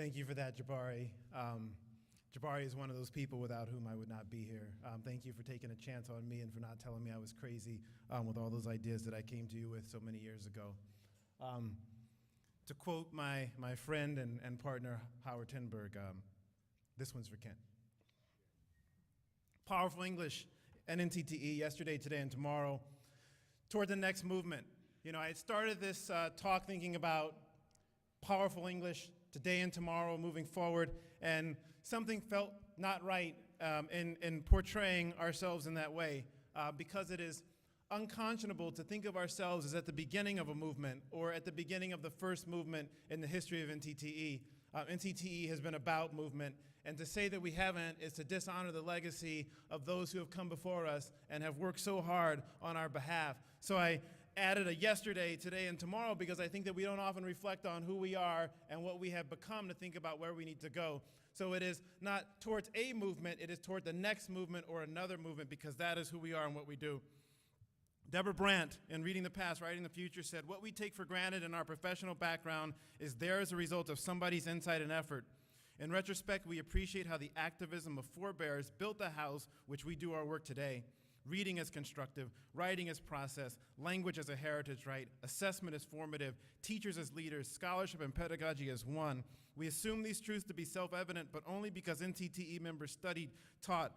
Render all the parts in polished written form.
Thank you for that, Jabari. Jabari is one of those people without whom I would not be here. Thank you for taking a chance on me and for not telling me I was crazy with all those ideas that I came to you with so many years ago. To quote my friend and partner, Howard Tenberg, this one's for Kent. Powerful English and NCTE yesterday, today, and tomorrow toward the next movement. You know, I had started this talk thinking about powerful English today and tomorrow moving forward, and something felt not right in portraying ourselves in that way because it is unconscionable to think of ourselves as at the beginning of a movement or at the beginning of the first movement in the history of NCTE. NCTE has been about movement, and to say that we haven't is to dishonor the legacy of those who have come before us and have worked so hard on our behalf. So I added a yesterday, today, and tomorrow because I think that we don't often reflect on who we are and what we have become to think about where we need to go. So it is not towards a movement, it is toward the next movement or another movement because that is who we are and what we do. Deborah Brandt, in Reading the Past, Writing the Future, said, "What we take for granted in our professional background is there as a result of somebody's insight and effort. In retrospect, we appreciate how the activism of forebears built the house which we do our work today. Reading as constructive, writing as process, language as a heritage right, assessment as formative, teachers as leaders, scholarship and pedagogy as one. We assume these truths to be self-evident, but only because NCTE members studied, taught,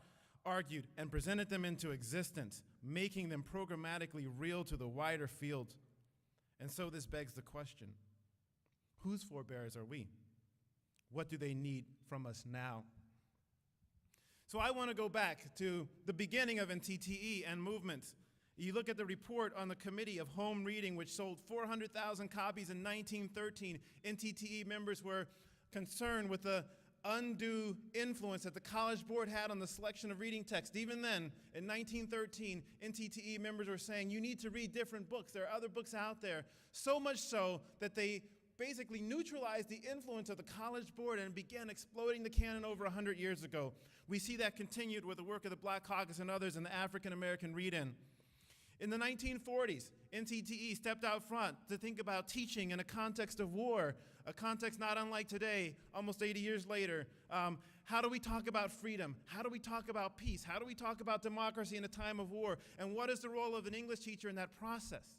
argued, and presented them into existence, making them programmatically real to the wider field. And so this begs the question, whose forebears are we? What do they need from us now?" So I want to go back to the beginning of NCTE and movements. You look at the report on the Committee of Home Reading, which sold 400,000 copies in 1913. NCTE members were concerned with the undue influence that the College Board had on the selection of reading text. Even then, in 1913, NCTE members were saying, you need to read different books. There are other books out there. So much so that they basically neutralized the influence of the College Board and began exploding the canon over 100 years ago. We see that continued with the work of the Black Caucus and others in the African American read-in. In the 1940s, NCTE stepped out front to think about teaching in a context of war, a context not unlike today, almost 80 years later. How do we talk about freedom? How do we talk about peace? How do we talk about democracy in a time of war? And what is the role of an English teacher in that process?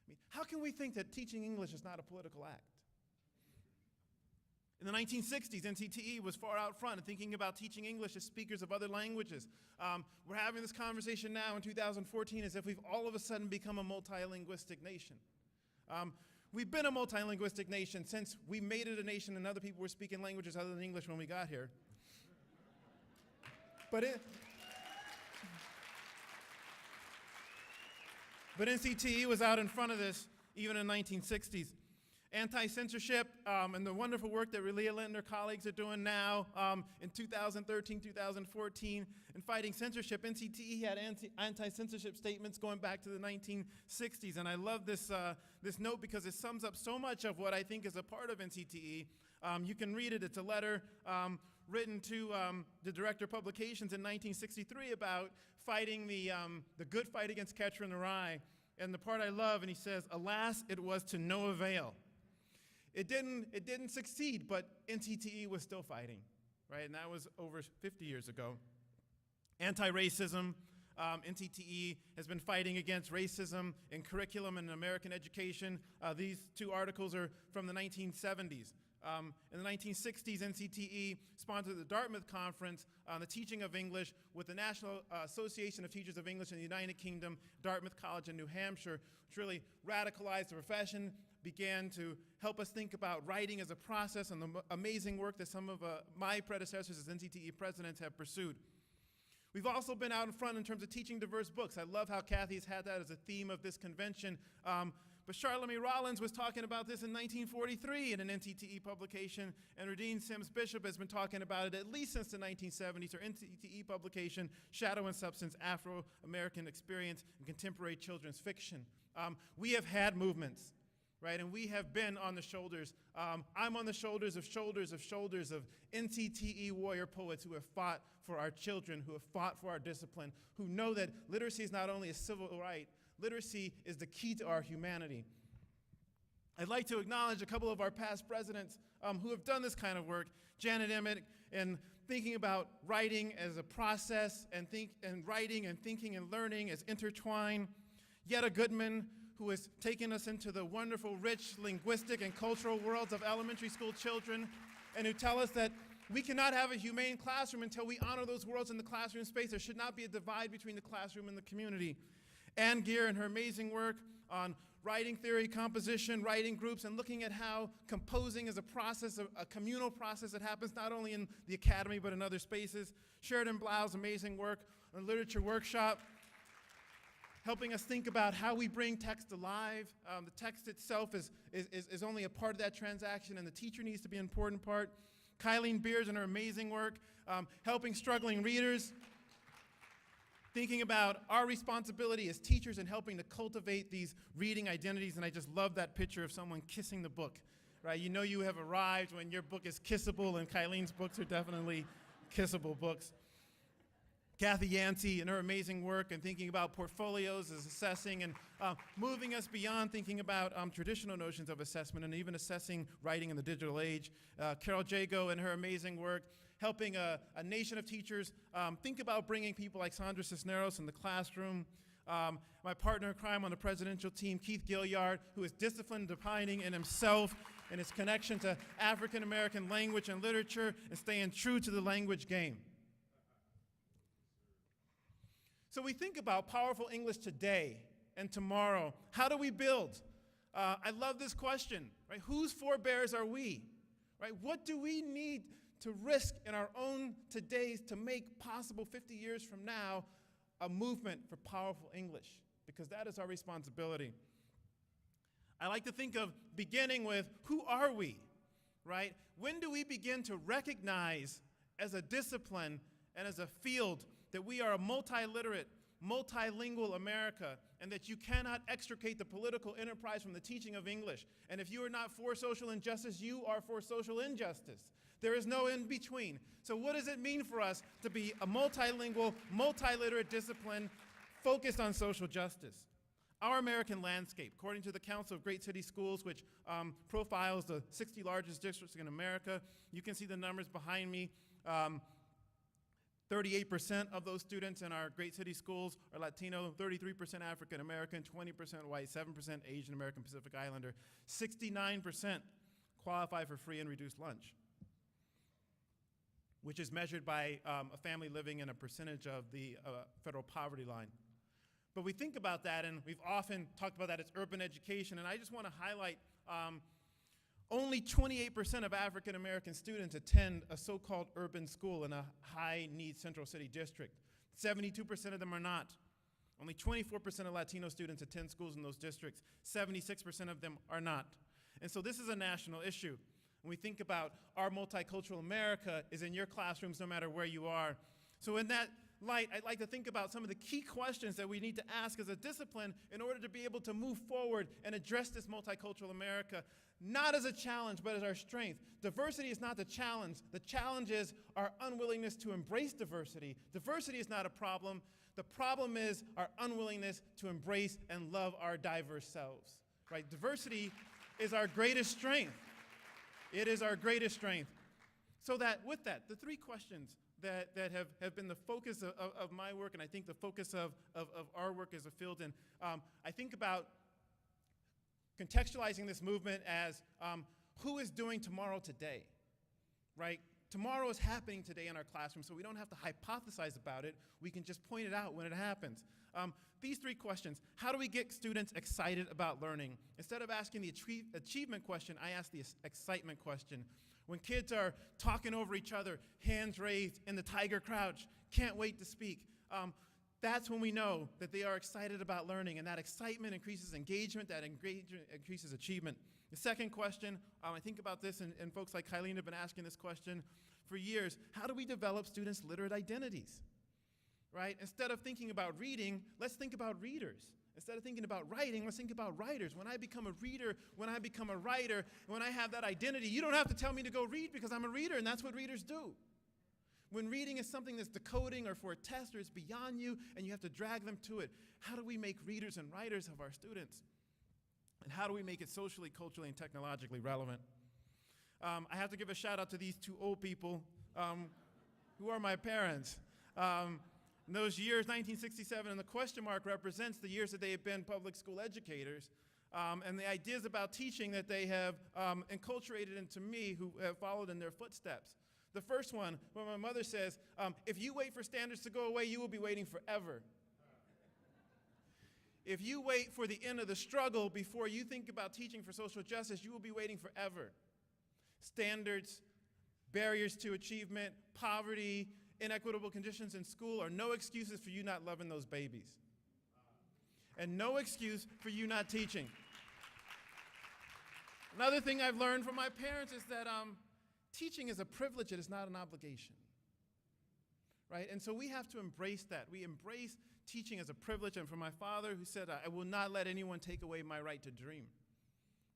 I mean, how can we think that teaching English is not a political act? In the 1960s, NCTE was far out front in thinking about teaching English as speakers of other languages. We're having this conversation now in 2014 as if we've all of a sudden become a multilinguistic nation. We've been a multilinguistic nation since we made it a nation and other people were speaking languages other than English when we got here. But NCTE was out in front of this even in the 1960s. Anti-censorship and the wonderful work that Relia Lent and her colleagues are doing now in 2013, 2014 in fighting censorship. NCTE had anti-censorship statements going back to the 1960s, and I love this, this note because it sums up so much of what I think is a part of NCTE. You can read it. It's a letter written to the Director of Publications in 1963 about fighting the good fight against Catcher in the Rye. And the part I love, and he says, "Alas, it was to no avail." It didn't succeed, but NCTE was still fighting, right? And that was over 50 years ago. Anti-racism, NCTE has been fighting against racism in curriculum and American education. These two articles are from the 1970s. In the 1960s, NCTE sponsored the Dartmouth Conference on the teaching of English with the National Association of Teachers of English in the United Kingdom, Dartmouth College in New Hampshire, which really radicalized the profession, began to help us think about writing as a process and the amazing work that some of my predecessors as NCTE presidents have pursued. We've also been out in front in terms of teaching diverse books. I love how Kathy's had that as a theme of this convention. But Charlemagne Rollins was talking about this in 1943 in an NCTE publication, and Radine Sims Bishop has been talking about it at least since the 1970s. Her NCTE publication, Shadow and Substance, Afro-American Experience in Contemporary Children's Fiction. We have had movements, right, and we have been on the shoulders. I'm on the shoulders of NCTE warrior poets who have fought for our children, who have fought for our discipline, who know that literacy is not only a civil right, literacy is the key to our humanity. I'd like to acknowledge a couple of our past presidents who have done this kind of work. Janet Emmett, in thinking about writing as a process, and writing and thinking and learning as intertwined. Yetta Goodman, who has taken us into the wonderful, rich linguistic and cultural worlds of elementary school children, and who tell us that we cannot have a humane classroom until we honor those worlds in the classroom space. There should not be a divide between the classroom and the community. Ann Geer and her amazing work on writing theory, composition, writing groups, and looking at how composing is a process, a communal process that happens not only in the academy but in other spaces. Sheridan Blau's amazing work on literature workshop, helping us think about how we bring text alive. The text itself is only a part of that transaction, and the teacher needs to be an important part. Kylene Beers and her amazing work, helping struggling readers, thinking about our responsibility as teachers and helping to cultivate these reading identities. And I just love that picture of someone kissing the book, right? You know you have arrived when your book is kissable, and Kylene's books are definitely kissable books. Kathy Yancey and her amazing work and thinking about portfolios as assessing and moving us beyond thinking about traditional notions of assessment and even assessing writing in the digital age. Carol Jago and her amazing work, helping a nation of teachers think about bringing people like Sandra Cisneros in the classroom. My partner in crime on the presidential team, Keith Gilliard, who is disciplined, defining in himself and his connection to African American language and literature and staying true to the language game. So we think about powerful English today and tomorrow. How do we build? I love this question, right? Whose forebears are we, right? What do we need to risk in our own todays to make possible 50 years from now a movement for powerful English? Because that is our responsibility. I like to think of beginning with who are we, right? When do we begin to recognize as a discipline and as a field that we are a multiliterate, multilingual America, and that you cannot extricate the political enterprise from the teaching of English. And if you are not for social injustice, you are for social injustice. There is no in between. So what does it mean for us to be a multilingual, multiliterate discipline focused on social justice? Our American landscape, according to the Council of Great City Schools, which profiles the 60 largest districts in America, you can see the numbers behind me. 38% of those students in our great city schools are Latino, 33% African American, 20% white, 7% Asian American Pacific Islander. 69% qualify for free and reduced lunch, which is measured by a family living in a percentage of the federal poverty line. But we think about that, and we've often talked about that as urban education, and I just want to highlight only 28% of African American students attend a so-called urban school in a high-need central city district. 72% of them are not. Only 24% of Latino students attend schools in those districts. 76% of them are not. And so this is a national issue. When we think about our multicultural America is in your classrooms no matter where you are. So in that light, I'd like to think about some of the key questions that we need to ask as a discipline in order to be able to move forward and address this multicultural America, not as a challenge, but as our strength. Diversity is not the challenge. The challenge is our unwillingness to embrace diversity. Diversity is not a problem. The problem is our unwillingness to embrace and love our diverse selves, right? Diversity is our greatest strength. It is our greatest strength. So that, with that, the three questions that have been the focus of my work, and I think the focus of our work as a field, and I think about contextualizing this movement as who is doing tomorrow today, right? Tomorrow is happening today in our classroom, so we don't have to hypothesize about it. We can just point it out when it happens. These three questions: how do we get students excited about learning? Instead of asking the achievement question, I ask the excitement question. When kids are talking over each other, hands raised in the tiger crouch, can't wait to speak, that's when we know that they are excited about learning, and that excitement increases engagement, that engagement increases achievement. The second question, I think about this, and folks like Kylene have been asking this question for years: how do we develop students' literate identities, right? Instead of thinking about reading, let's think about readers. Instead of thinking about writing, let's think about writers. When I become a reader, when I become a writer, when I have that identity, you don't have to tell me to go read because I'm a reader, and that's what readers do. When reading is something that's decoding or for a test or it's beyond you and you have to drag them to it, how do we make readers and writers of our students? And how do we make it socially, culturally, and technologically relevant? I have to give a shout out to these two old people who are my parents. In those years, 1967, and the question mark represents the years that they have been public school educators, and the ideas about teaching that they have enculturated into me, who have followed in their footsteps. The first one, where my mother says, if you wait for standards to go away, you will be waiting forever. If you wait for the end of the struggle before you think about teaching for social justice, you will be waiting forever. Standards, barriers to achievement, poverty, inequitable conditions in school are no excuses for you not loving those babies. And no excuse for you not teaching. Another thing I've learned from my parents is that teaching is a privilege, it is not an obligation. Right? And so we have to embrace that. We embrace teaching as a privilege, and from my father, who said, I will not let anyone take away my right to dream.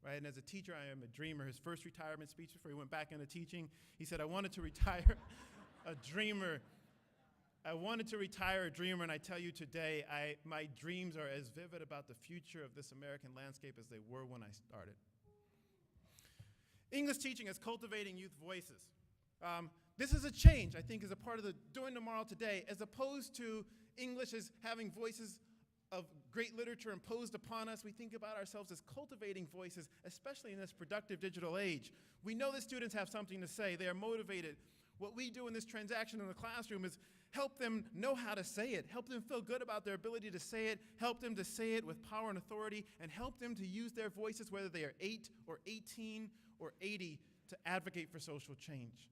Right? And as a teacher, I am a dreamer. His first retirement speech before he went back into teaching, he said, I wanted to retire a dreamer. I wanted to retire a dreamer, and I tell you today, my dreams are as vivid about the future of this American landscape as they were when I started. English teaching is cultivating youth voices. This is a change, I think, as a part of the Doing Tomorrow Today, as opposed to English as having voices of great literature imposed upon us. We think about ourselves as cultivating voices, especially in this productive digital age. We know that students have something to say. They are motivated. What we do in this transaction in the classroom is help them know how to say it, help them feel good about their ability to say it, help them to say it with power and authority, and help them to use their voices, whether they are 8 or 18 or 80, to advocate for social change.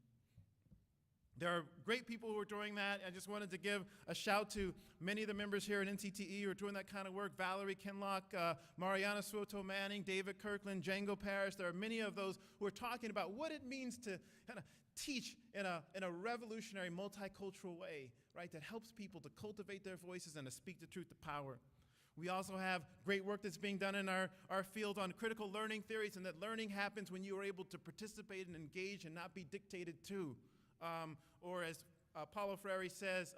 There are great people who are doing that. I just wanted to give a shout to many of the members here at NCTE who are doing that kind of work. Valerie Kinlock, Mariana Soto Manning, David Kirkland, Django Parrish. There are many of those who are talking about what it means to kind of teach in a revolutionary, multicultural way, right, that helps people to cultivate their voices and to speak the truth to power. We also have great work that's being done in our field on critical learning theories, and that learning happens when you are able to participate and engage and not be dictated to. Or as Paulo Freire says,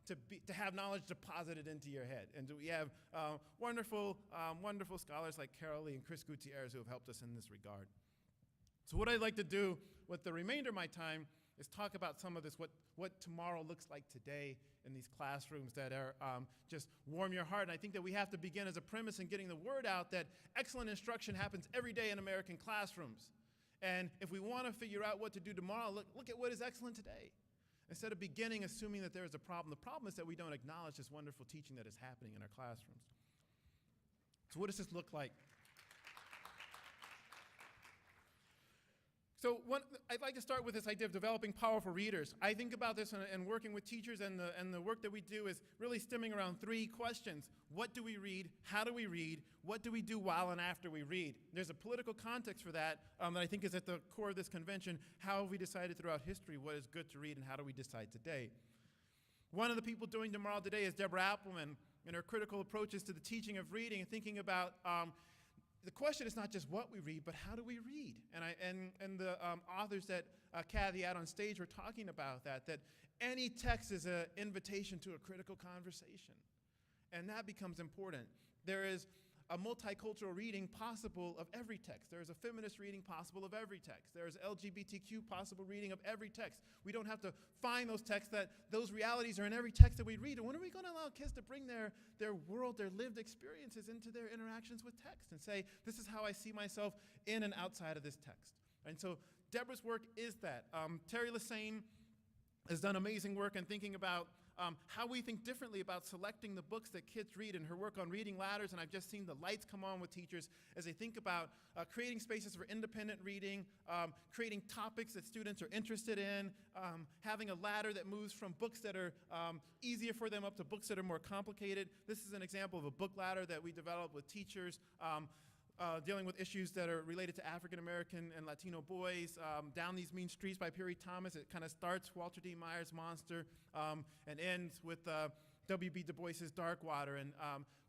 to have knowledge deposited into your head. And we have wonderful scholars like Carol Lee and Chris Gutierrez who have helped us in this regard. So what I'd like to do with the remainder of my time is talk about some of this, what tomorrow looks like today in these classrooms that are just warm your heart. And I think that we have to begin as a premise in getting the word out that excellent instruction happens every day in American classrooms. And if we want to figure out what to do tomorrow, look at what is excellent today. Instead of beginning assuming that there is a problem, the problem is that we don't acknowledge this wonderful teaching that is happening in our classrooms. So what does this look like? So I'd like to start with this idea of developing powerful readers. I think about this and working with teachers, and the work that we do is really stemming around 3 questions. What do we read? How do we read? What do we do while and after we read? There's a political context for that that I think is at the core of this convention. How have we decided throughout history what is good to read, and how do we decide today? One of the people doing Tomorrow Today is Deborah Appelman, and her critical approaches to the teaching of reading and thinking about the question is not just what we read, but how do we read? And the authors that Kathy had on stage were talking about that any text is an invitation to a critical conversation. And that becomes important. There is a multicultural reading possible of every text. There is a feminist reading possible of every text. There is LGBTQ possible reading of every text. We don't have to find those texts, that those realities are in every text that we read. And when are we going to allow kids to bring their world, their lived experiences into their interactions with text and say, this is how I see myself in and outside of this text? And so Deborah's work is that. Terry Lassane has done amazing work in thinking about how we think differently about selecting the books that kids read, in her work on reading ladders, and I've just seen the lights come on with teachers as they think about creating spaces for independent reading, creating topics that students are interested in, having a ladder that moves from books that are easier for them up to books that are more complicated. This is an example of a book ladder that we developed with teachers dealing with issues that are related to African American and Latino boys. Down These Mean Streets by Perry Thomas. It kind of starts Walter D. Myers' Monster and ends with W.B. Du Bois's Darkwater, and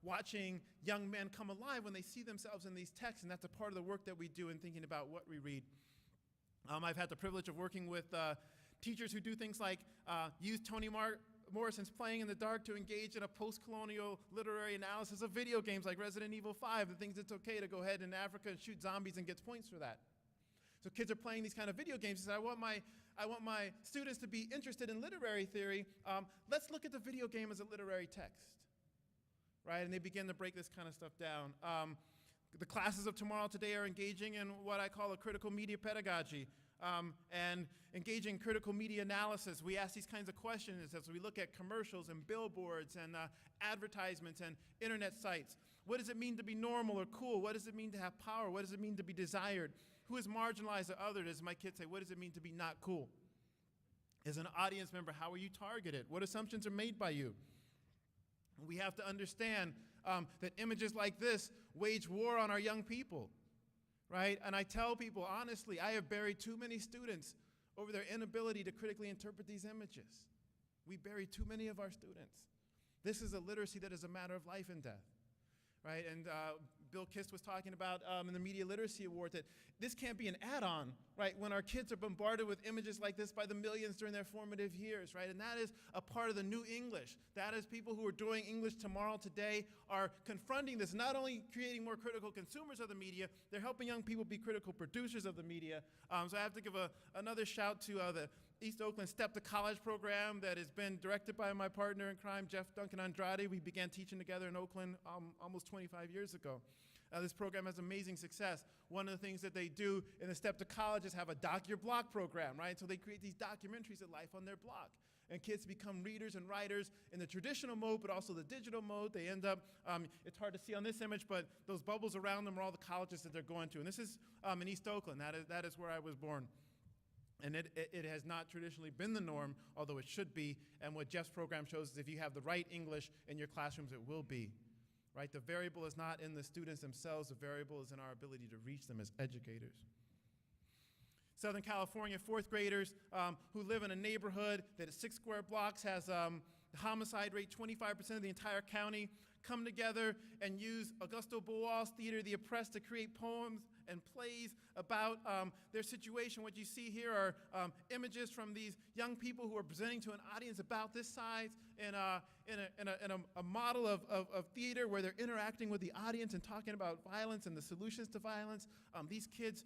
watching young men come alive when they see themselves in these texts, and that's a part of the work that we do in thinking about what we read. I've had the privilege of working with teachers who do things like use Toni Morrison's playing in the dark to engage in a post-colonial literary analysis of video games like Resident Evil 5 and thinks it's okay to go ahead in Africa and shoot zombies and gets points for that. So kids are playing these kind of video games. He said, I want my students to be interested in literary theory. Let's look at the video game as a literary text, right? And they begin to break this kind of stuff down. The classes of tomorrow today are engaging in what I call a critical media pedagogy and engaging critical media analysis. We ask these kinds of questions as we look at commercials and billboards and advertisements and internet sites. What does it mean to be normal or cool? What does it mean to have power? What does it mean to be desired? Who is marginalized or othered? As my kids say, what does it mean to be not cool? As an audience member, how are you targeted? What assumptions are made by you? We have to understand that images like this wage war on our young people, right? And I tell people, honestly, I have buried too many students over their inability to critically interpret these images. We bury too many of our students. This is a literacy that is a matter of life and death, right? And Bill Kist was talking about in the Media Literacy Award that this can't be an add-on, right? When our kids are bombarded with images like this by the millions during their formative years, right? And that is a part of the new English. That is people who are doing English tomorrow today are confronting this, not only creating more critical consumers of the media, they're helping young people be critical producers of the media. So I have to give another shout to the East Oakland Step to College program that has been directed by my partner in crime, Jeff Duncan Andrade. We began teaching together in Oakland almost 25 years ago. This program has amazing success. One of the things that they do in the Step to College is have a Doc Your Block program, right? So they create these documentaries of life on their block. And kids become readers and writers in the traditional mode, but also the digital mode. They end up, it's hard to see on this image, but those bubbles around them are all the colleges that they're going to. And this is in East Oakland. That is where I was born. And it has not traditionally been the norm, although it should be. And what Jeff's program shows is if you have the right English in your classrooms, it will be. Right? The variable is not in the students themselves. The variable is in our ability to reach them as educators. Southern California fourth graders who live in a neighborhood that is 6 square blocks has the homicide rate 25% of the entire county come together and use Augusto Boal's theater, The Oppressed, to create poems and plays about their situation. What you see here are images from these young people who are presenting to an audience about this size in a model of theater where they're interacting with the audience and talking about violence and the solutions to violence. These kids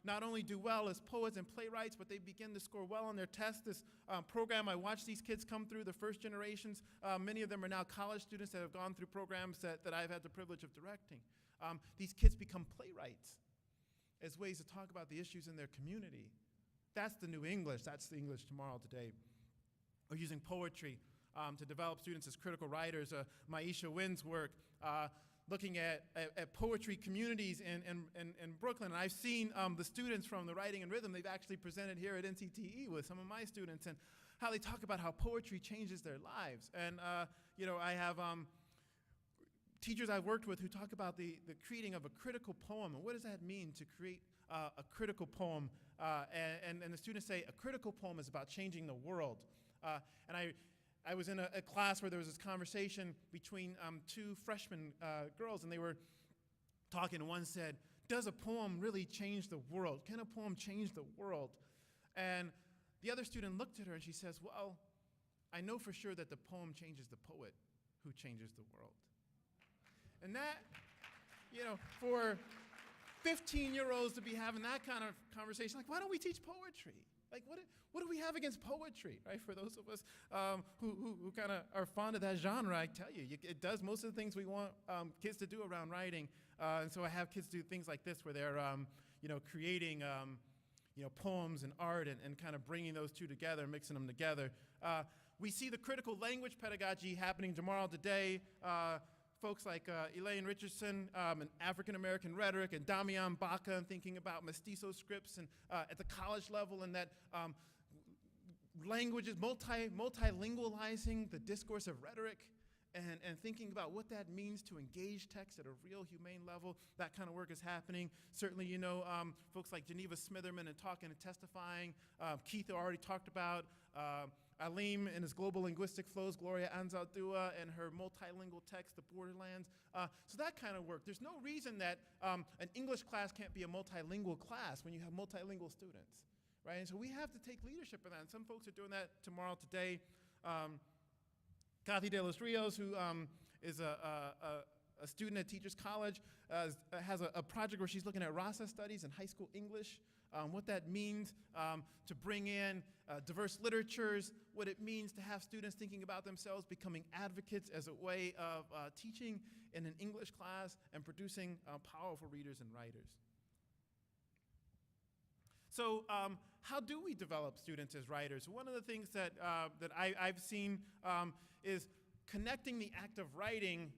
not only do well as poets and playwrights, but they begin to score well on their tests. This program, I watched these kids come through, the first generations. Many of them are now college students that have gone through programs that I've had the privilege of directing. These kids become playwrights as ways to talk about the issues in their community. That's the new English. That's the English tomorrow today. We're using poetry to develop students as critical writers. Maisha Wynn's work looking at poetry communities in Brooklyn. And I've seen the students from the Writing and Rhythm, they've actually presented here at NCTE with some of my students and how they talk about how poetry changes their lives. And I have teachers I've worked with who talk about the creating of a critical poem, and what does that mean to create a critical poem? And the students say a critical poem is about changing the world. And I was in a class where there was this conversation between 2 freshman girls, and they were talking, and one said, does a poem really change the world? Can a poem change the world? And the other student looked at her and she says, well, I know for sure that the poem changes the poet who changes the world. And that, for 15-year-olds to be having that kind of conversation, like, why don't we teach poetry? Like, what do we have against poetry, right? For those of us who kind of are fond of that genre, I tell you, it does most of the things we want kids to do around writing. And so I have kids do things like this where they're, creating, poems and art and kind of bringing those two together, mixing them together. We see the critical language pedagogy happening tomorrow today. Folks like Elaine Richardson and African-American rhetoric, and Damian Baca and thinking about mestizo scripts and at the college level, and that languages, multilingualizing the discourse of rhetoric and thinking about what that means to engage text at a real humane level. That kind of work is happening. Certainly, folks like Geneva Smitherman and talking and testifying. Keith already talked about Alim and his global linguistic flows, Gloria Anzaldúa and her multilingual text, The Borderlands. So that kind of work. There's no reason that an English class can't be a multilingual class when you have multilingual students, right? And so we have to take leadership in that. And some folks are doing that tomorrow, today. Kathy de los Rios, who is a student at Teachers College, has a project where she's looking at Rasa studies in high school English, what that means to bring in diverse literatures, what it means to have students thinking about themselves, becoming advocates as a way of teaching in an English class and producing powerful readers and writers. So how do we develop students as writers? One of the things that I've seen is connecting the act of writing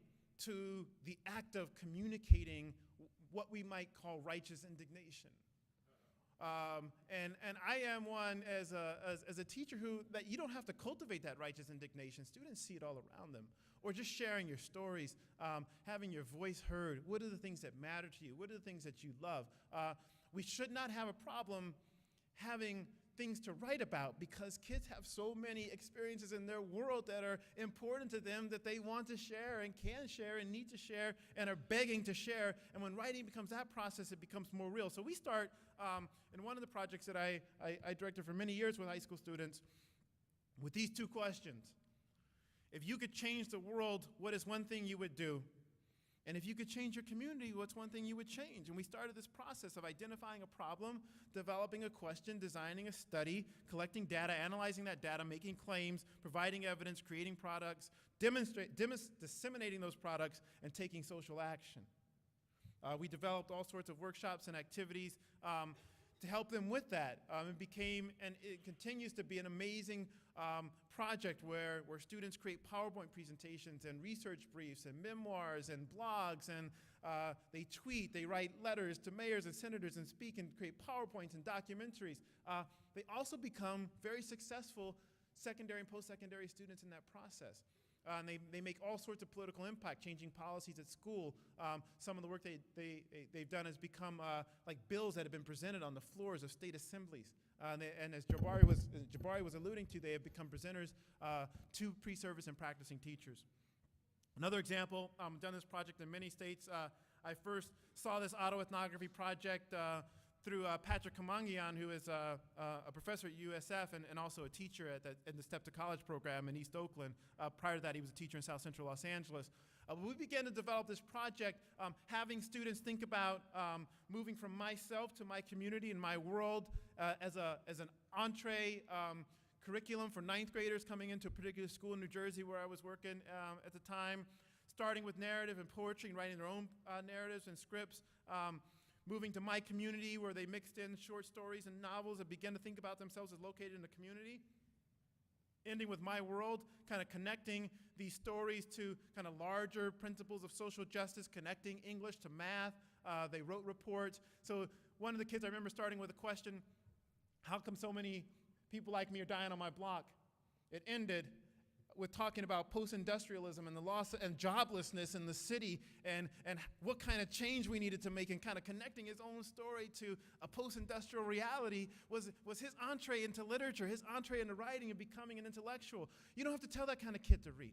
to the act of communicating what we might call righteous indignation. And I am one as a teacher that you don't have to cultivate that righteous indignation. Students see it all around them. Or just sharing your stories, having your voice heard. What are the things that matter to you? What are the things that you love? We should not have a problem having things to write about because kids have so many experiences in their world that are important to them that they want to share and can share and need to share and are begging to share. And when writing becomes that process, it becomes more real. So we start in one of the projects that I directed for many years with high school students with these two questions. If you could change the world, what is one thing you would do? And if you could change your community, what's one thing you would change? And we started this process of identifying a problem, developing a question, designing a study, collecting data, analyzing that data, making claims, providing evidence, creating products, disseminating those products, and taking social action. We developed all sorts of workshops and activities to help them with that. It became, and it continues to be, an amazing project where students create PowerPoint presentations and research briefs and memoirs and blogs, and they tweet, they write letters to mayors and senators and speak and create PowerPoints and documentaries. They also become very successful secondary and post-secondary students in that process. And they make all sorts of political impact, changing policies at school. Some of the work they've done has become like bills that have been presented on the floors of state assemblies. And as Jabari was alluding to, they have become presenters to pre-service and practicing teachers. Another example, done this project in many states. I first saw this autoethnography project through Patrick Kamangian, who is a professor at USF and also a teacher in the Step to College program in East Oakland. Prior to that, he was a teacher in South Central Los Angeles. We began to develop this project, having students think about moving from myself to my community and my world as an entree curriculum for ninth graders coming into a particular school in New Jersey where I was working at the time, starting with narrative and poetry and writing their own narratives and scripts, moving to my community where they mixed in short stories and novels and began to think about themselves as located in the community, ending with my world, kind of connecting these stories to kind of larger principles of social justice, connecting English to math. They wrote reports. So one of the kids, I remember starting with a question, how come so many people like me are dying on my block? It ended with talking about post-industrialism and the loss and joblessness in the city and what kind of change we needed to make, and kind of connecting his own story to a post-industrial reality was his entree into literature, his entree into writing and becoming an intellectual. You don't have to tell that kind of kid to read,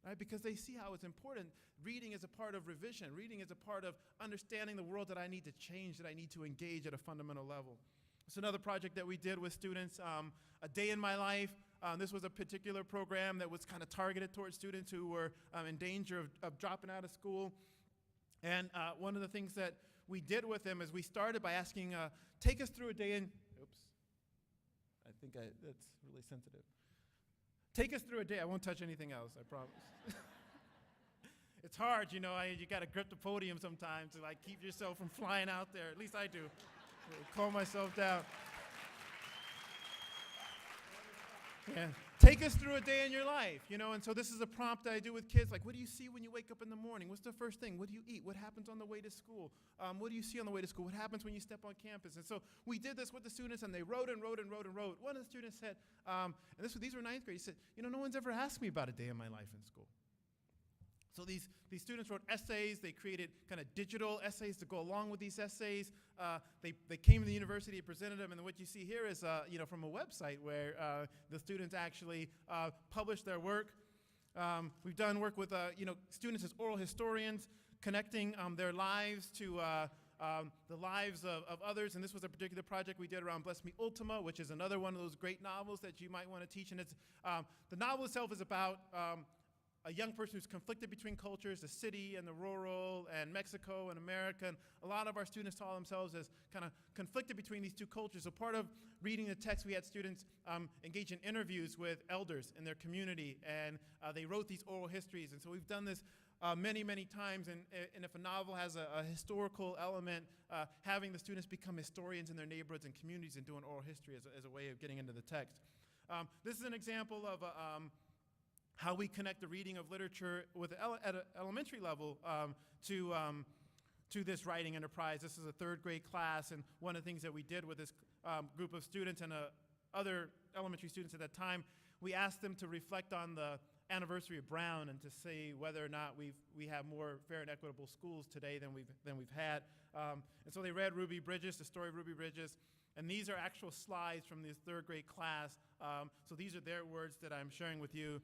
right? Because they see how it's important. Reading is a part of revision. Reading is a part of understanding the world that I need to change, that I need to engage at a fundamental level. It's another project that we did with students, A Day in My Life. This was a particular program that was kind of targeted towards students who were in danger of dropping out of school. And one of the things that we did with them is we started by asking, take us through a day in, oops, I think that's really sensitive. Take us through a day, I won't touch anything else, I promise. It's hard, you know, you gotta grip the podium sometimes to like keep yourself from flying out there, at least I do. Calm myself down. Yeah. Take us through a day in your life, you know, and so this is a prompt that I do with kids, like, what do you see when you wake up in the morning? What's the first thing? What do you eat? What happens on the way to school? What do you see on the way to school? What happens when you step on campus? And so we did this with the students, and they wrote and wrote and wrote and wrote. One of the students said, and these were ninth grade, he said, you know, no one's ever asked me about a day in my life in school. So these students wrote essays. They created kind of digital essays to go along with these essays. They came to the university and presented them, and what you see here is you know, from a website where the students actually published their work. We've done work with you know, students as oral historians, connecting their lives to the lives of others, and this was a particular project we did around Bless Me Ultima, which is another one of those great novels that you might want to teach. And it's, the novel itself is about a young person who's conflicted between cultures, the city and the rural, and Mexico and America. And a lot of our students saw themselves as kind of conflicted between these two cultures. So part of reading the text, we had students engage in interviews with elders in their community, and they wrote these oral histories. And so we've done this many, many times, and if a novel has a historical element, having the students become historians in their neighborhoods and communities and doing oral history as a way of getting into the text. This is an example of how we connect the reading of literature with at an elementary level to this writing enterprise. This is a third grade class, and one of the things that we did with this group of students and other elementary students at that time, we asked them to reflect on the anniversary of Brown and to see whether or not we have more fair and equitable schools today than we've had. And so they read Ruby Bridges, the story of Ruby Bridges, and these are actual slides from this third grade class. So these are their words that I'm sharing with you.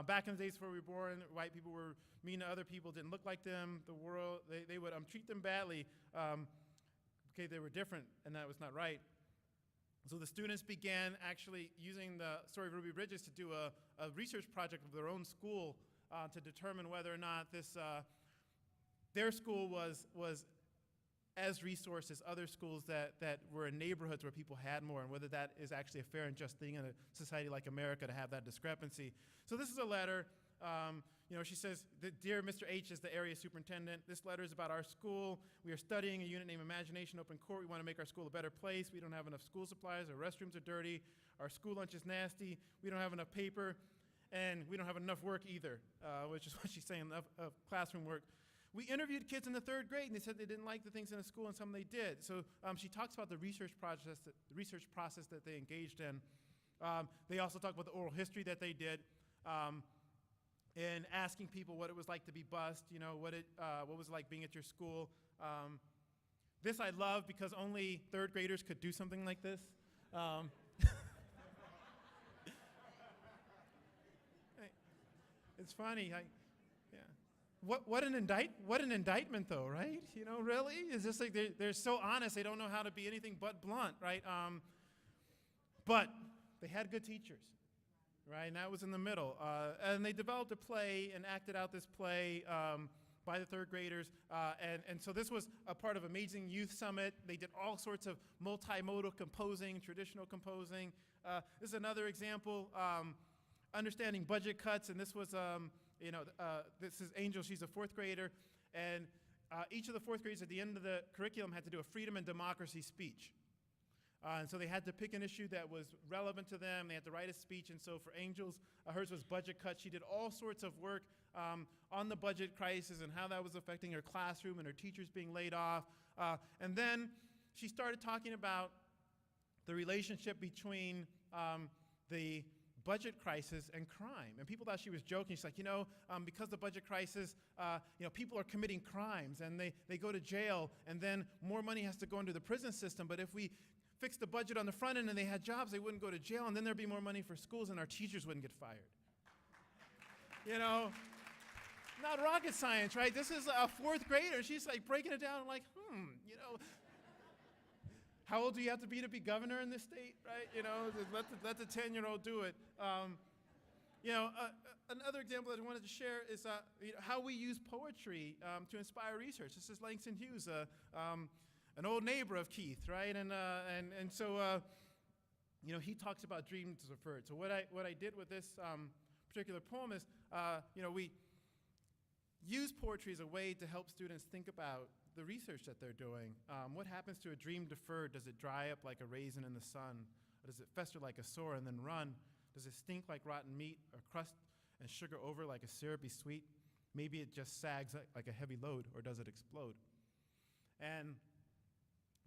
Back in the days before we were born, white people were mean to other people, didn't look like them. The world, they would treat them badly. Okay, they were different, and that was not right. So the students began actually using the story of Ruby Bridges to do a research project of their own school to determine whether or not their school was as resourced as other schools that were in neighborhoods where people had more, and whether that is actually a fair and just thing in a society like America to have that discrepancy. So this is a letter. She says, "Dear Mr. H is the area superintendent. This letter is about our school. We are studying a unit named Imagination Open Court. We want to make our school a better place. We don't have enough school supplies. Our restrooms are dirty. Our school lunch is nasty. We don't have enough paper, and we don't have enough work either," which is what she's saying, enough classroom work. We interviewed kids in the third grade, and they said they didn't like the things in the school, and some they did. So she talks about the research process that they engaged in. They also talk about the oral history that they did, and asking people what it was like to be bused, what was it like being at your school. This I love because only third graders could do something like this. It's funny. What an indictment, though, right? Really? It's just like they're so honest. They don't know how to be anything but blunt, right? But they had good teachers, right? And that was in the middle. And they developed a play and acted out this play by the third graders. And so this was a part of Amazing Youth Summit. They did all sorts of multimodal composing, traditional composing. This is another example, understanding budget cuts. And this was, this is Angel. She's a fourth grader. And each of the fourth graders at the end of the curriculum had to do a freedom and democracy speech. And so they had to pick an issue that was relevant to them. They had to write a speech. And so for Angel's, hers was budget cuts. She did all sorts of work on the budget crisis and how that was affecting her classroom and her teachers being laid off. And then she started talking about the relationship between the budget crisis and crime. And people thought she was joking. She's like, because the budget crisis, people are committing crimes and they go to jail, and then more money has to go into the prison system. But if we fix the budget on the front end and they had jobs, they wouldn't go to jail, and then there'd be more money for schools and our teachers wouldn't get fired. Not rocket science, right? This is a fourth grader. She's like breaking it down like, how old do you have to be governor in this state, right? Let the 10-year-old do it. Another example that I wanted to share is how we use poetry to inspire research. This is Langston Hughes, an old neighbor of Keith, right? And so he talks about dreams deferred. So what I did with this particular poem is, we use poetry as a way to help students think about the research that they're doing. What happens to a dream deferred? Does it dry up like a raisin in the sun? Or does it fester like a sore and then run? Does it stink like rotten meat, or crust and sugar over like a syrupy sweet? Maybe it just sags like a heavy load, or does it explode? And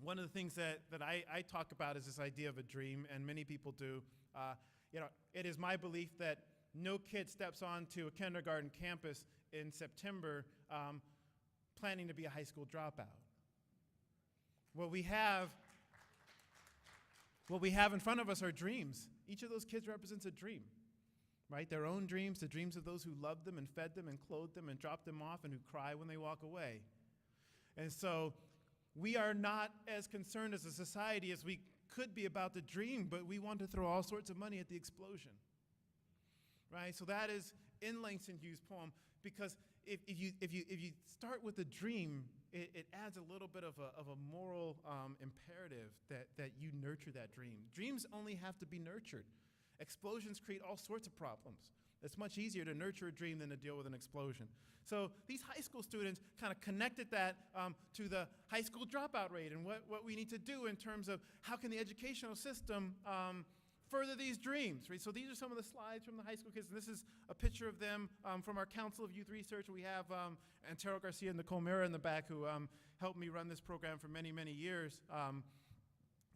one of the things that I talk about is this idea of a dream, and many people do. It is my belief that no kid steps onto a kindergarten campus in September planning to be a high school dropout. What we have in front of us are dreams. Each of those kids represents a dream, right? Their own dreams, the dreams of those who loved them and fed them and clothed them and dropped them off and who cry when they walk away. And so We are not as concerned as a society as we could be about the dream, but we want to throw all sorts of money at the explosion, right? So that is in Langston Hughes' poem, because if you start with the dream, it adds a little bit of a moral imperative that you nurture that dream. Dreams only have to be nurtured. Explosions create all sorts of problems. It's much easier to nurture a dream than to deal with an explosion. So these high school students kind of connected that to the high school dropout rate and what we need to do in terms of how can the educational system further these dreams, right? So these are some of the slides from the high school kids, and this is a picture of them from our Council of Youth Research. We have Antero Garcia and Nicole Mera in the back who helped me run this program for many, many years.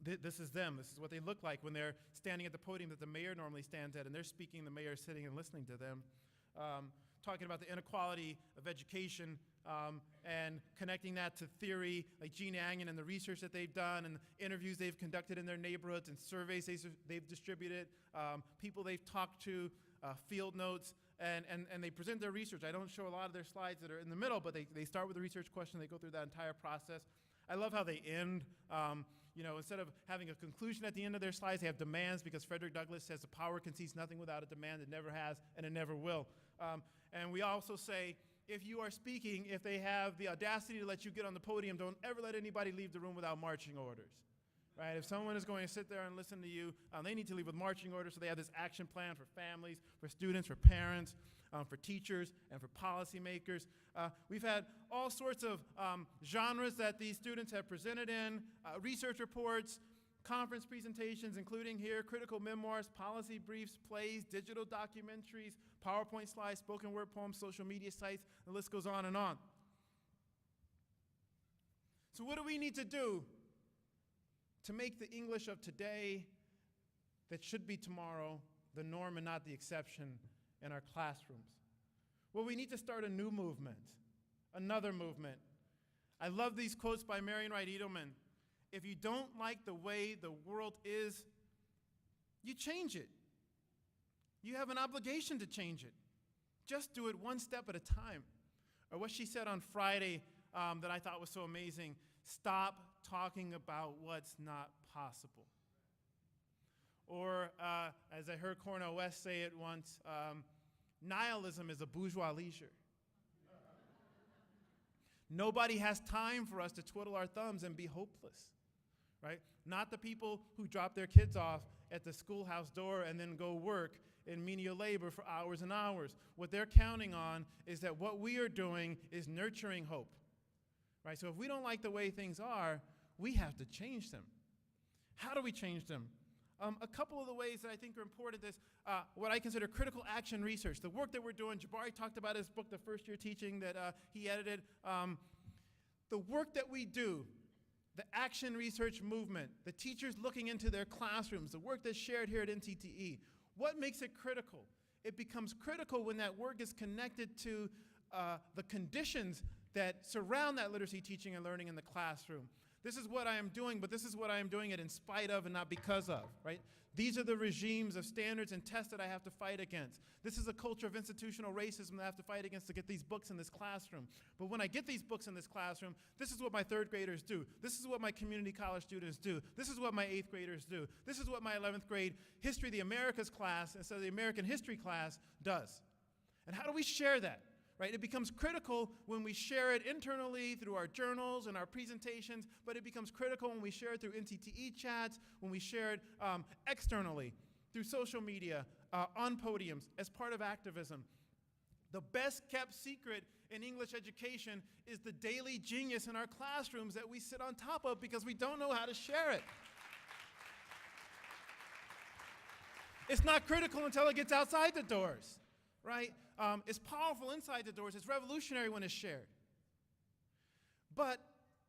This is them. This is what they look like when they're standing at the podium that the mayor normally stands at, and they're speaking, the mayor is sitting and listening to them, talking about the inequality of education and connecting that to theory, like Gene Angen and the research that they've done and the interviews they've conducted in their neighborhoods and surveys they've distributed, people they've talked to, field notes, and they present their research. I don't show a lot of their slides that are in the middle, but they start with a research question, they go through that entire process. I love how they end. Instead of having a conclusion at the end of their slides, they have demands, because Frederick Douglass says the power concedes nothing without a demand. It never has, and it never will. And we also say, if you are speaking, if they have the audacity to let you get on the podium, don't ever let anybody leave the room without marching orders. Right? If someone is going to sit there and listen to you, they need to leave with marching orders, so they have this action plan for families, for students, for parents, for teachers, and for policymakers. We've had all sorts of genres that these students have presented in, research reports, conference presentations, including here, critical memoirs, policy briefs, plays, digital documentaries, PowerPoint slides, spoken word poems, social media sites, the list goes on and on. So what do we need to do to make the English of today that should be tomorrow the norm and not the exception in our classrooms? Well, we need to start a new movement, another movement. I love these quotes by Marian Wright Edelman. If you don't like the way the world is, you change it. You have an obligation to change it. Just do it one step at a time. Or what she said on Friday that I thought was so amazing, stop talking about what's not possible. Or, as I heard Cornel West say it once, nihilism is a bourgeois leisure. Nobody has time for us to twiddle our thumbs and be hopeless, right? Not the people who drop their kids off at the schoolhouse door and then go work in menial labor for hours and hours. What they're counting on is that what we are doing is nurturing hope, right? So if we don't like the way things are, we have to change them. How do we change them? A couple of the ways that I think are important is what I consider critical action research. The work that we're doing, Jabari talked about his book, The First Year Teaching, that he edited. The work that we do, the action research movement, the teachers looking into their classrooms, the work that's shared here at NCTE, what makes it critical? It becomes critical when that work is connected to the conditions that surround that literacy teaching and learning in the classroom. This is what I am doing, but this is what I am doing it in spite of and not because of, right? These are the regimes of standards and tests that I have to fight against. This is a culture of institutional racism that I have to fight against to get these books in this classroom. But when I get these books in this classroom, this is what my third graders do. This is what my community college students do. This is what my 8th graders do. This is what my 11th grade History of the Americas class, instead of the American History class, does. And how do we share that? Right? It becomes critical when we share it internally through our journals and our presentations, but it becomes critical when we share it through NCTE chats, when we share it externally, through social media, on podiums, as part of activism. The best kept secret in English education is the daily genius in our classrooms that we sit on top of because we don't know how to share it. It's not critical until it gets outside the doors, right? It's powerful inside the doors. It's revolutionary when it's shared. But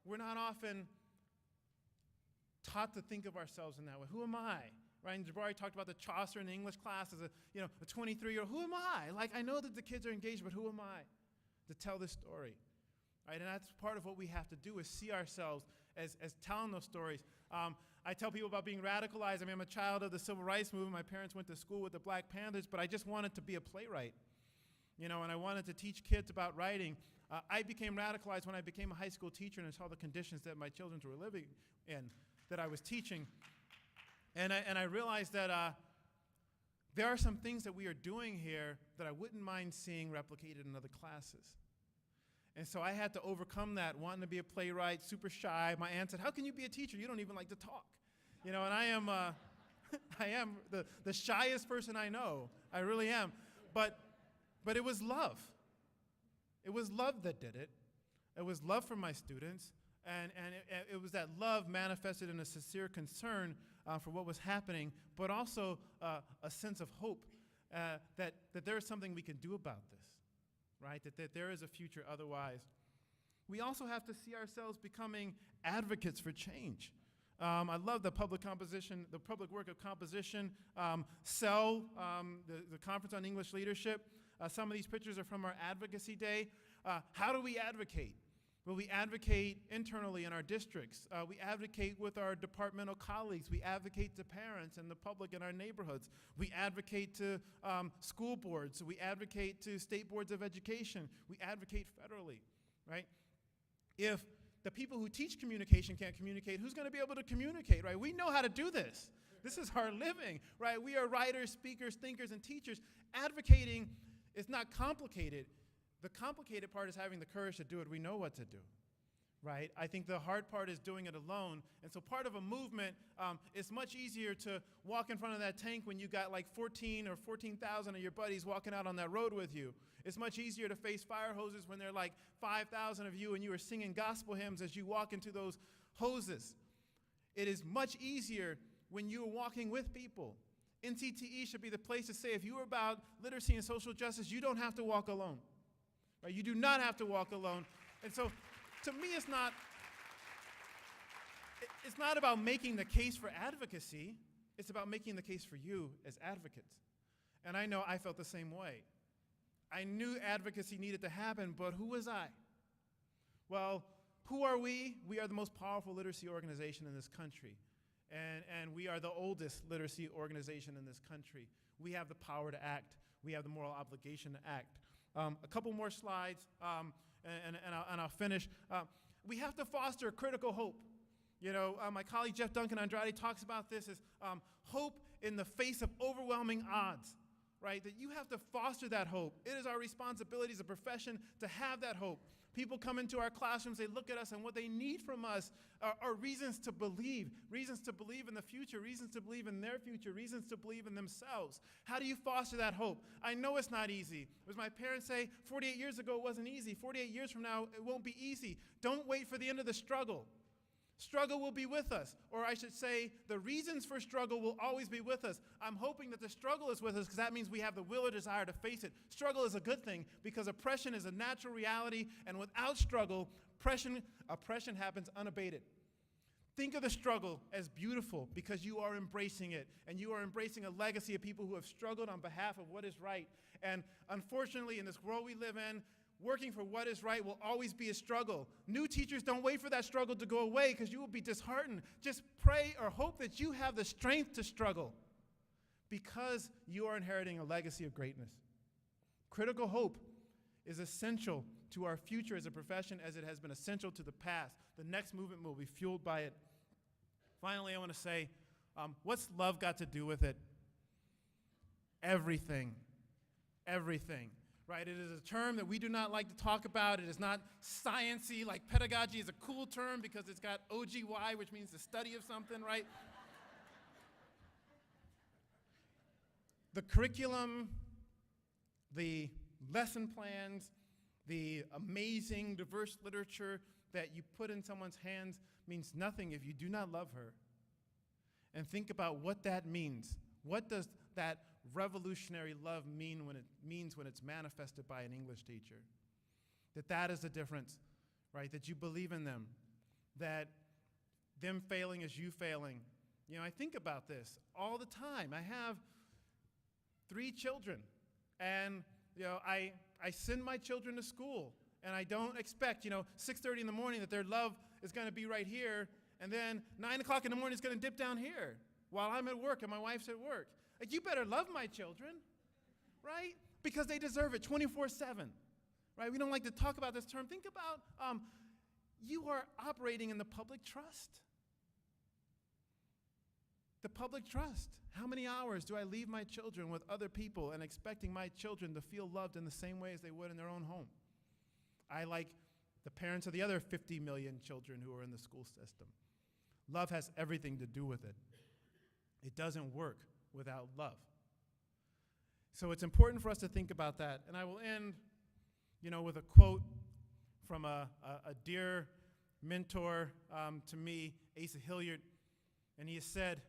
we're not often taught to think of ourselves in that way. Who am I? Right? And Jabari talked about the Chaucer in the English class as a 23-year-old. Who am I? Like, I know that the kids are engaged, but who am I to tell this story? Right? And that's part of what we have to do is see ourselves as telling those stories. I tell people about being radicalized. I mean, I'm a child of the Civil Rights Movement. My parents went to school with the Black Panthers, but I just wanted to be a playwright. And I wanted to teach kids about writing. I became radicalized when I became a high school teacher and I saw the conditions that my children were living in, that I was teaching. And I realized that there are some things that we are doing here that I wouldn't mind seeing replicated in other classes. And so I had to overcome that, wanting to be a playwright, super shy. My aunt said, "How can you be a teacher? You don't even like to talk." You know, and I am I am the shyest person I know. I really am. But it was love. It was love that did it. It was love for my students. And it was that love manifested in a sincere concern for what was happening, but also a sense of hope that there is something we can do about this, right? That there is a future otherwise. We also have to see ourselves becoming advocates for change. I love the public work of composition. CEL, the Conference on English Leadership. Some of these pictures are from our advocacy day. How do we advocate? Well, we advocate internally in our districts. We advocate with our departmental colleagues. We advocate to parents and the public in our neighborhoods. We advocate to school boards. We advocate to state boards of education. We advocate federally, right? If the people who teach communication can't communicate, who's going to be able to communicate, right? We know how to do this. This is our living, right? We are writers, speakers, thinkers, and teachers. Advocating is not complicated. The complicated part is having the courage to do it. We know what to do, right? I think the hard part is doing it alone. And so part of a movement, it's much easier to walk in front of that tank when you got like 14 or 14,000 of your buddies walking out on that road with you. It's much easier to face fire hoses when there are like 5,000 of you and you are singing gospel hymns as you walk into those hoses. It is much easier when you are walking with people. NCTE should be the place to say, if you are about literacy and social justice, you don't have to walk alone. Right? You do not have to walk alone. And so, to me, it's not about making the case for advocacy. It's about making the case for you as advocates. And I know I felt the same way. I knew advocacy needed to happen, but who was I? Well, who are we? We are the most powerful literacy organization in this country. And we are the oldest literacy organization in this country. We have the power to act. We have the moral obligation to act. A couple more slides, and I'll finish. We have to foster critical hope. You know, my colleague Jeff Duncan Andrade talks about this as hope in the face of overwhelming odds, right? That you have to foster that hope. It is our responsibility as a profession to have that hope. People come into our classrooms, they look at us, and what they need from us are reasons to believe in the future, reasons to believe in their future, reasons to believe in themselves. How do you foster that hope? I know it's not easy. As my parents say, 48 years ago it wasn't easy. 48 years from now it won't be easy. Don't wait for the end of the struggle. Struggle will be with us, or I should say the reasons for struggle will always be with us. I'm hoping that the struggle is with us because that means we have the will or desire to face it. Struggle is a good thing because oppression is a natural reality, and without struggle, oppression happens unabated. Think of the struggle as beautiful because you are embracing it, and you are embracing a legacy of people who have struggled on behalf of what is right. And unfortunately, in this world we live in, working for what is right will always be a struggle. New teachers, don't wait for that struggle to go away because you will be disheartened. Just pray or hope that you have the strength to struggle because you are inheriting a legacy of greatness. Critical hope is essential to our future as a profession as it has been essential to the past. The next movement will be fueled by it. Finally, I want to say, what's love got to do with it? Everything. Everything. Right? It is a term that we do not like to talk about. It is not science-y, like pedagogy is a cool term because it's got OGY, which means the study of something, right? The curriculum, the lesson plans, the amazing, diverse literature that you put in someone's hands means nothing if you do not love her. And think about what that means. What does that revolutionary love means when it's manifested by an English teacher? That is the difference, right? That you believe in them, that them failing is you failing. You know, I think about this all the time. I have 3 children, and you know, I send my children to school, and I don't expect, 6:30 in the morning that their love is going to be right here, and then 9 o'clock in the morning is going to dip down here while I'm at work and my wife's at work. Like, you better love my children, right? Because they deserve it 24/7, right? We don't like to talk about this term. Think about you are operating in the public trust. The public trust. How many hours do I leave my children with other people and expecting my children to feel loved in the same way as they would in their own home? I like the parents of the other 50 million children who are in the school system. Love has everything to do with it. It doesn't work without love. So it's important for us to think about that. And I will end, with a quote from a dear mentor to me, Asa Hilliard. And he has said,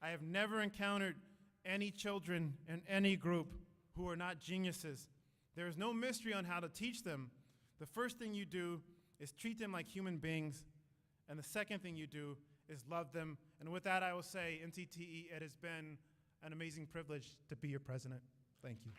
"I have never encountered any children in any group who are not geniuses. There is no mystery on how to teach them. The first thing you do is treat them like human beings, and the second thing you do is love them." And with that, I will say, NCTE, it has been an amazing privilege to be your president. Thank you.